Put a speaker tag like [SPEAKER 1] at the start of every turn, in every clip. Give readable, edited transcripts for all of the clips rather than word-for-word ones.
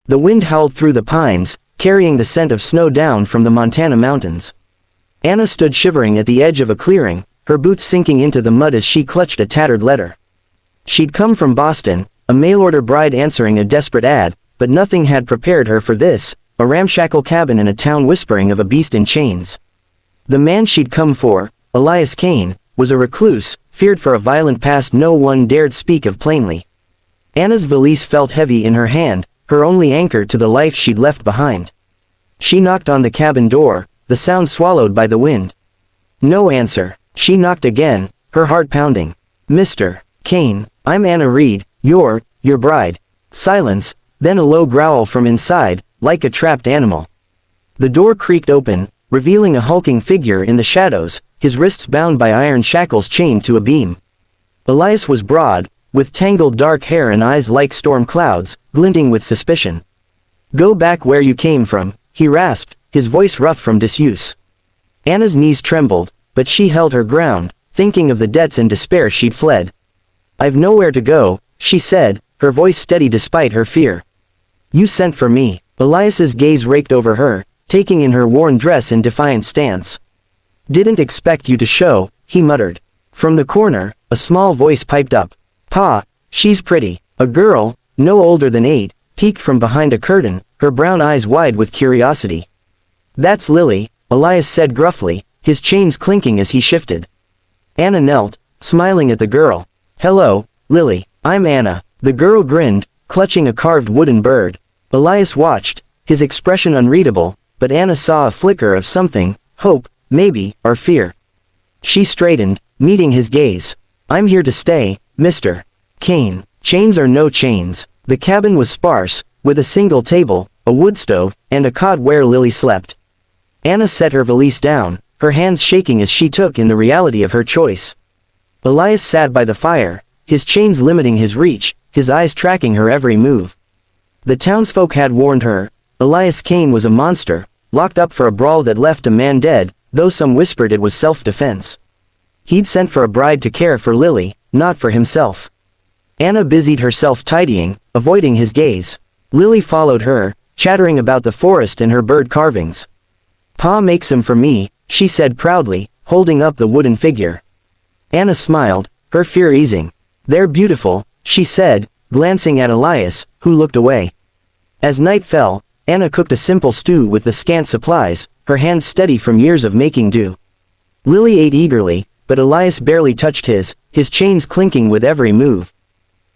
[SPEAKER 1] The wind howled through the pines, carrying the scent of snow down from the Montana mountains. Anna stood shivering at the edge of a clearing, her boots sinking into the mud as she clutched a tattered letter. She'd come from Boston, a mail-order bride answering a desperate ad, but nothing had prepared her for this, a ramshackle cabin in a town whispering of a beast in chains. The man she'd come for, Elias Kane, was a recluse, feared for a violent past no one dared speak of plainly. Anna's valise felt heavy in her hand, her only anchor to the life she'd left behind. She knocked on the cabin door, the sound swallowed by the wind. No answer. She knocked again, her heart pounding. "Mr. Kane, I'm Anna Reed, your bride." Silence, then a low growl from inside, like a trapped animal. The door creaked open, revealing a hulking figure in the shadows, his wrists bound by iron shackles chained to a beam. Elias was broad, with tangled dark hair and eyes like storm clouds, glinting with suspicion. "Go back where you came from," he rasped, his voice rough from disuse. Anna's knees trembled, but she held her ground, thinking of the debts and despair she'd fled. "I've nowhere to go," she said, her voice steady despite her fear. "You sent for me." Elias's gaze raked over her, taking in her worn dress in defiant stance. "Didn't expect you to show," he muttered. From the corner, a small voice piped up. "Pa, she's pretty." A girl, no older than 8, peeked from behind a curtain, her brown eyes wide with curiosity. "That's Lily," Elias said gruffly, his chains clinking as he shifted. Anna knelt, smiling at the girl. "Hello, Lily, I'm Anna." The girl grinned, clutching a carved wooden bird. Elias watched, his expression unreadable, but Anna saw a flicker of something, hope, maybe, or fear. She straightened, meeting his gaze. "I'm here to stay, Mr. Kane." Chains or no chains, the cabin was sparse, with a single table, a wood stove, and a cot where Lily slept. Anna set her valise down, her hands shaking as she took in the reality of her choice. Elias sat by the fire, his chains limiting his reach, his eyes tracking her every move. The townsfolk had warned her, Elias Kane was a monster, locked up for a brawl that left a man dead, though some whispered it was self-defense. He'd sent for a bride to care for Lily, not for himself. Anna busied herself tidying, avoiding his gaze. Lily followed her, chattering about the forest and her bird carvings. "Pa makes 'em for me," she said proudly, holding up the wooden figure. Anna smiled, her fear easing. "They're beautiful," she said, glancing at Elias, who looked away. As night fell, Anna cooked a simple stew with the scant supplies, her hands steady from years of making do. Lily ate eagerly, but Elias barely touched his chains clinking with every move.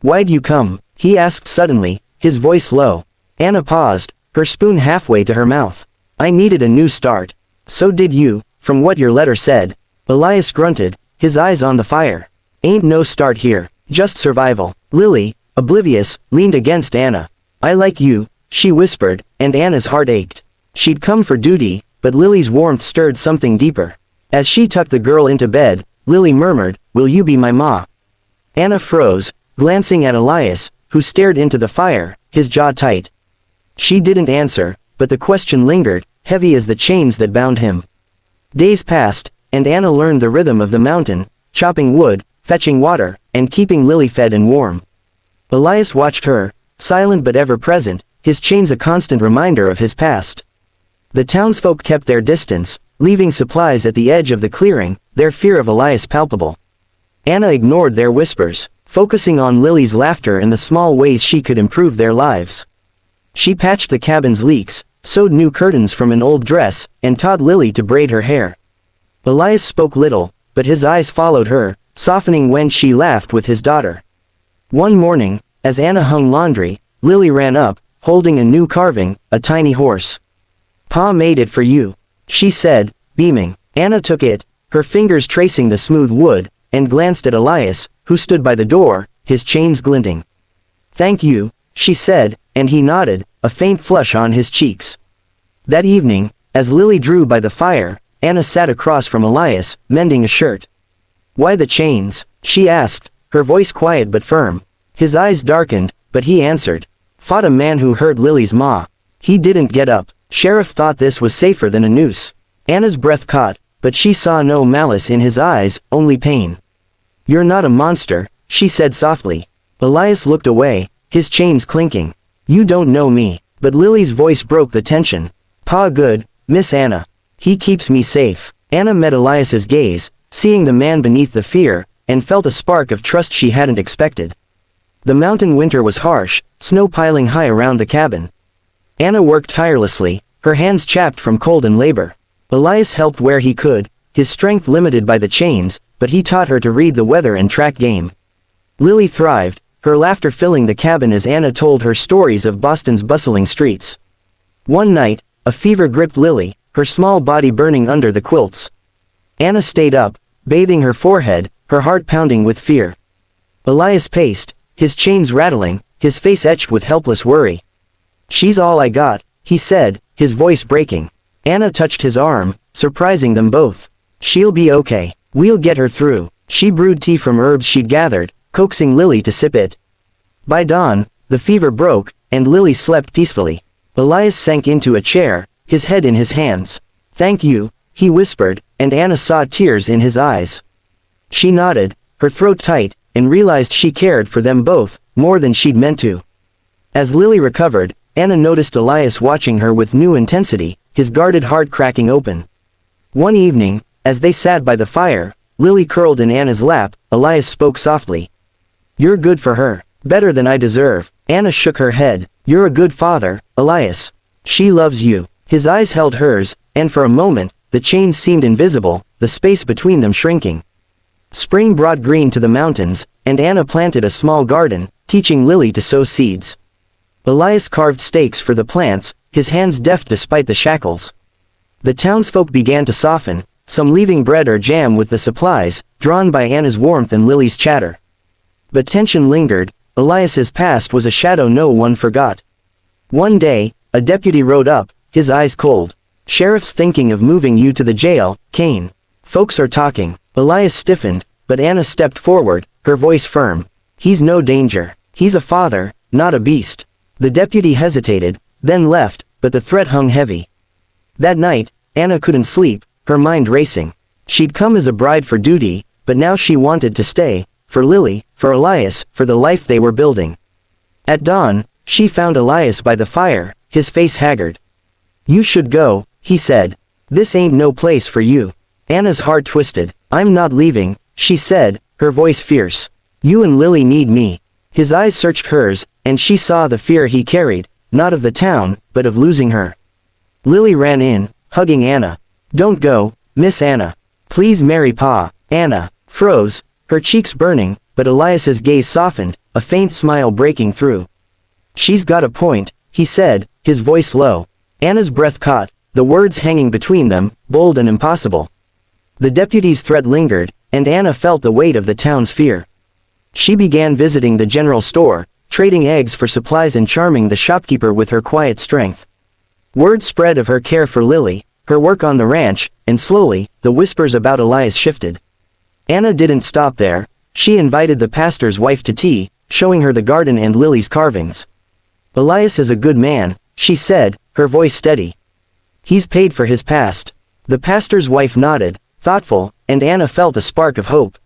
[SPEAKER 1] "Why'd you come?" he asked suddenly, his voice low. Anna paused, her spoon halfway to her mouth. "I needed a new start." "So did you, from what your letter said." Elias grunted, his eyes on the fire. "Ain't no start here, just survival." Lily, oblivious, leaned against Anna. "I like you," she whispered, and Anna's heart ached. She'd come for duty, but Lily's warmth stirred something deeper. As she tucked the girl into bed, Lily murmured, "Will you be my ma?" Anna froze, glancing at Elias, who stared into the fire, his jaw tight. She didn't answer, but the question lingered, heavy as the chains that bound him. Days passed, and Anna learned the rhythm of the mountain, chopping wood, fetching water, and keeping Lily fed and warm. Elias watched her, silent but ever present, his chains a constant reminder of his past. The townsfolk kept their distance, leaving supplies at the edge of the clearing, their fear of Elias palpable. Anna ignored their whispers, focusing on Lily's laughter and the small ways she could improve their lives. She patched the cabin's leaks, sewed new curtains from an old dress, and taught Lily to braid her hair. Elias spoke little, but his eyes followed her, softening when she laughed with his daughter. One morning, as Anna hung laundry, Lily ran up, holding a new carving, a tiny horse. "Pa made it for you," she said, beaming. Anna took it, her fingers tracing the smooth wood, and glanced at Elias, who stood by the door, his chains glinting. "Thank you," she said, and he nodded, a faint flush on his cheeks. That evening, as Lily drew by the fire, Anna sat across from Elias, mending a shirt. "Why the chains?" she asked, her voice quiet but firm. His eyes darkened, but he answered. "Fought a man who hurt Lily's ma. He didn't get up. Sheriff thought this was safer than a noose." Anna's breath caught, but she saw no malice in his eyes, only pain. "You're not a monster," she said softly. Elias looked away, his chains clinking. "You don't know me." But Lily's voice broke the tension. "Pa good, Miss Anna. He keeps me safe." Anna met Elias's gaze, seeing the man beneath the fear, and felt a spark of trust she hadn't expected. The mountain winter was harsh, snow piling high around the cabin. Anna worked tirelessly, her hands chapped from cold and labor. Elias helped where he could, his strength limited by the chains, but he taught her to read the weather and track game. Lily thrived, her laughter filling the cabin as Anna told her stories of Boston's bustling streets. One night, a fever gripped Lily, her small body burning under the quilts. Anna stayed up, bathing her forehead, her heart pounding with fear. Elias paced, his chains rattling, his face etched with helpless worry. "She's all I got," he said, his voice breaking. Anna touched his arm, surprising them both. "She'll be okay. We'll get her through." She brewed tea from herbs she'd gathered, coaxing Lily to sip it. By dawn, the fever broke, and Lily slept peacefully. Elias sank into a chair, his head in his hands. "Thank you," he whispered, and Anna saw tears in his eyes. She nodded, her throat tight, and realized she cared for them both, more than she'd meant to. As Lily recovered, Anna noticed Elias watching her with new intensity, his guarded heart cracking open. One evening, as they sat by the fire, Lily curled in Anna's lap, Elias spoke softly. "You're good for her, better than I deserve." Anna shook her head. "You're a good father, Elias. She loves you." His eyes held hers, and for a moment, the chains seemed invisible, the space between them shrinking. Spring brought green to the mountains, and Anna planted a small garden, teaching Lily to sow seeds. Elias carved stakes for the plants, his hands deft despite the shackles. The townsfolk began to soften, some leaving bread or jam with the supplies, drawn by Anna's warmth and Lily's chatter. But tension lingered. Elias's past was a shadow no one forgot. One day, a deputy rode up, his eyes cold. "Sheriff's thinking of moving you to the jail, Kane. Folks are talking." Elias stiffened, but Anna stepped forward, her voice firm. "He's no danger. He's a father, not a beast." The deputy hesitated, then left, but the threat hung heavy. That night, Anna couldn't sleep, her mind racing. She'd come as a bride for duty, but now she wanted to stay, for Lily, for Elias, for the life they were building. At dawn, she found Elias by the fire, his face haggard. "You should go," he said. "This ain't no place for you." Anna's heart twisted. "I'm not leaving," she said, her voice fierce. "You and Lily need me." His eyes searched hers, and she saw the fear he carried, not of the town, but of losing her. Lily ran in, hugging Anna. "Don't go, Miss Anna. Please marry Pa." Anna froze, her cheeks burning, but Elias's gaze softened, a faint smile breaking through. "She's got a point," he said, his voice low. Anna's breath caught, the words hanging between them, bold and impossible. The deputy's threat lingered, and Anna felt the weight of the town's fear. She began visiting the general store, trading eggs for supplies and charming the shopkeeper with her quiet strength. Word spread of her care for Lily, her work on the ranch, and slowly, the whispers about Elias shifted. Anna didn't stop there. She invited the pastor's wife to tea, showing her the garden and Lily's carvings. "Elias is a good man," she said, her voice steady. "He's paid for his past." The pastor's wife nodded, thoughtful, and Anna felt a spark of hope.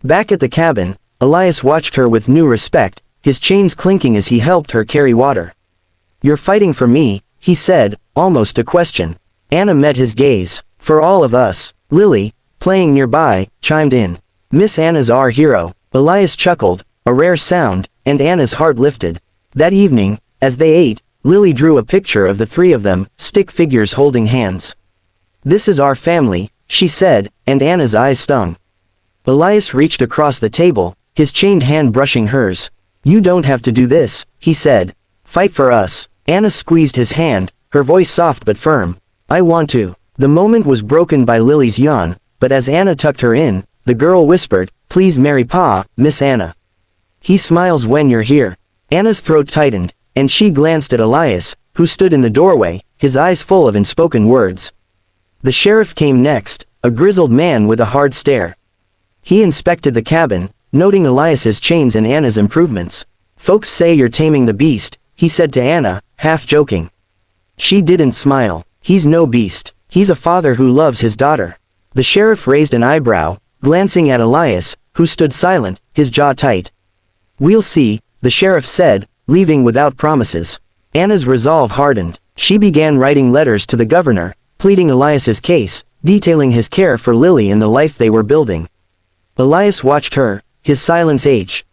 [SPEAKER 1] Back at the cabin, Elias watched her with new respect, his chains clinking as he helped her carry water. "You're fighting for me," he said, almost a question. Anna met his gaze. "For all of us." Lily, playing nearby, chimed in. "Miss Anna's our hero." Elias chuckled, a rare sound, and Anna's heart lifted. That evening, as they ate, Lily drew a picture of the three of them, stick figures holding hands. "This is our family," she said, and Anna's eyes stung. Elias reached across the table, his chained hand brushing hers. "You don't have to do this," he said. "Fight for us." Anna squeezed his hand, her voice soft but firm. "I want to." The moment was broken by Lily's yawn, but as Anna tucked her in, the girl whispered, "Please marry Pa, Miss Anna. He smiles when you're here." Anna's throat tightened, and she glanced at Elias, who stood in the doorway, his eyes full of unspoken words. The sheriff came next, a grizzled man with a hard stare. He inspected the cabin, noting Elias's chains and Anna's improvements. "Folks say you're taming the beast," he said to Anna, half joking. She didn't smile. "He's no beast. He's a father who loves his daughter." The sheriff raised an eyebrow, glancing at Elias, who stood silent, his jaw tight. "We'll see," the sheriff said, leaving without promises. Anna's resolve hardened. She began writing letters to the governor, pleading Elias's case, detailing his care for Lily and the life they were building. Elias watched her, his silence aged,